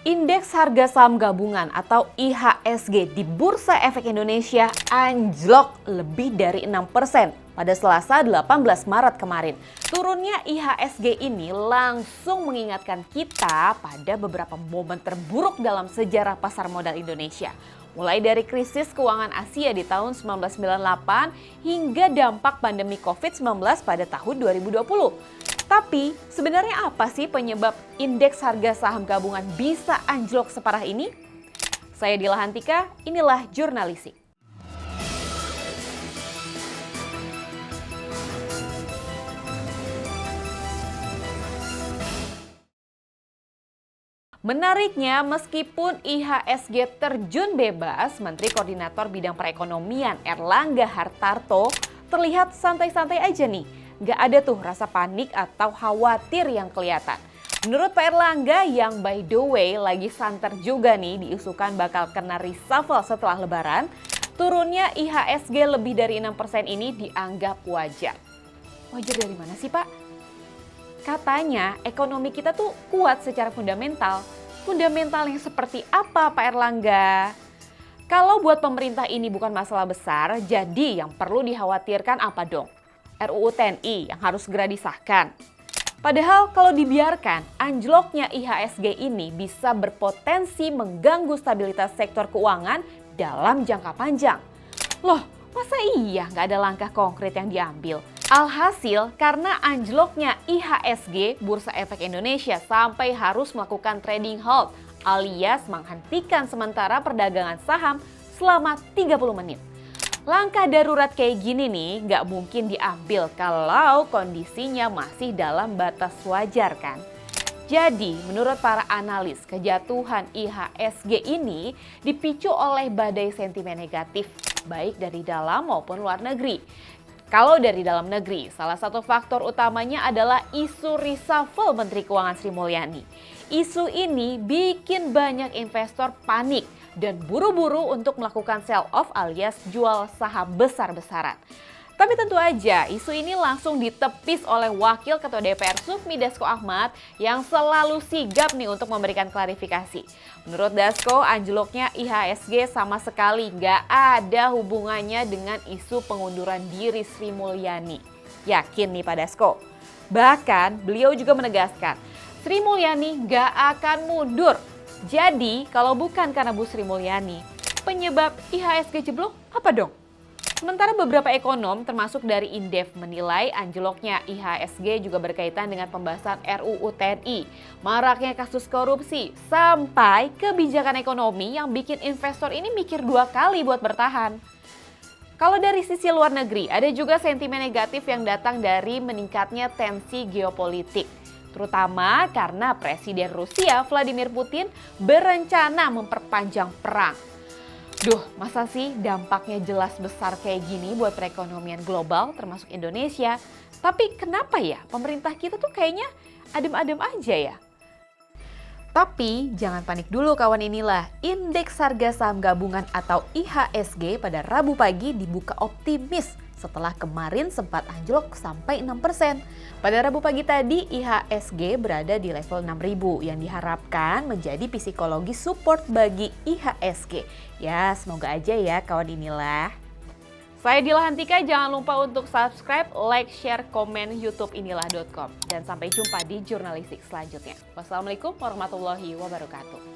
Indeks harga saham gabungan atau IHSG di Bursa Efek Indonesia anjlok lebih dari 6% pada Selasa 18 Maret kemarin. Turunnya IHSG ini langsung mengingatkan kita pada beberapa momen terburuk dalam sejarah pasar modal Indonesia. Mulai dari krisis keuangan Asia di tahun 1998 hingga dampak pandemi COVID-19 pada tahun 2020. Tapi sebenarnya apa sih penyebab indeks harga saham gabungan bisa anjlok separah ini? Saya Dila Hantika, inilah Jurnalisik. Menariknya, meskipun IHSG terjun bebas, Menteri Koordinator Bidang Perekonomian Erlangga Hartarto terlihat santai-santai aja nih. Gak ada tuh rasa panik atau khawatir yang kelihatan. Menurut Pak Erlangga yang by the way lagi santer juga nih diusulkan bakal kena reshuffle setelah lebaran, turunnya IHSG lebih dari 6% ini dianggap wajar. Wajar dari mana sih Pak? Katanya ekonomi kita tuh kuat secara fundamental. Fundamental yang seperti apa Pak Erlangga? Kalau buat pemerintah ini bukan masalah besar, jadi yang perlu dikhawatirkan apa dong? RUU TNI yang harus segera disahkan. Padahal kalau dibiarkan, anjloknya IHSG ini bisa berpotensi mengganggu stabilitas sektor keuangan dalam jangka panjang. Loh, masa iya nggak ada langkah konkret yang diambil? Alhasil, karena anjloknya IHSG, Bursa Efek Indonesia sampai harus melakukan trading halt alias menghentikan sementara perdagangan saham selama 30 menit. Langkah darurat kayak gini nih nggak mungkin diambil kalau kondisinya masih dalam batas wajar kan. Jadi menurut para analis kejatuhan IHSG ini dipicu oleh badai sentimen negatif baik dari dalam maupun luar negeri. Kalau dari dalam negeri, salah satu faktor utamanya adalah isu reshuffle Menteri Keuangan Sri Mulyani. Isu ini bikin banyak investor panik dan buru-buru untuk melakukan sell off alias jual saham besar-besaran. Tapi tentu aja isu ini langsung ditepis oleh Wakil Ketua DPR Sufmi Dasko Ahmad yang selalu sigap nih untuk memberikan klarifikasi. Menurut Dasko, anjloknya IHSG sama sekali nggak ada hubungannya dengan isu pengunduran diri Sri Mulyani. Yakin nih Pak Dasko? Bahkan beliau juga menegaskan, Sri Mulyani nggak akan mundur. Jadi kalau bukan karena Bu Sri Mulyani, penyebab IHSG jeblok apa dong? Sementara beberapa ekonom termasuk dari Indef menilai anjloknya IHSG juga berkaitan dengan pembahasan RUU TNI, maraknya kasus korupsi, sampai kebijakan ekonomi yang bikin investor ini mikir dua kali buat bertahan. Kalau dari sisi luar negeri, ada juga sentimen negatif yang datang dari meningkatnya tensi geopolitik. Terutama karena Presiden Rusia Vladimir Putin berencana memperpanjang perang. Duh, masa sih dampaknya jelas besar kayak gini buat perekonomian global termasuk Indonesia. Tapi kenapa ya pemerintah kita tuh kayaknya adem-adem aja ya? Tapi jangan panik dulu kawan, inilah indeks harga saham gabungan atau IHSG pada Rabu pagi dibuka optimis setelah kemarin sempat anjlok sampai 6%. Pada Rabu pagi tadi IHSG berada di level 6.000 yang diharapkan menjadi psikologi support bagi IHSG. Ya semoga aja ya kawan, inilah. Saya Dila Hantika, jangan lupa untuk subscribe, like, share, komen YouTube inilah.com. Dan sampai jumpa di Jurnalisik selanjutnya. Wassalamualaikum warahmatullahi wabarakatuh.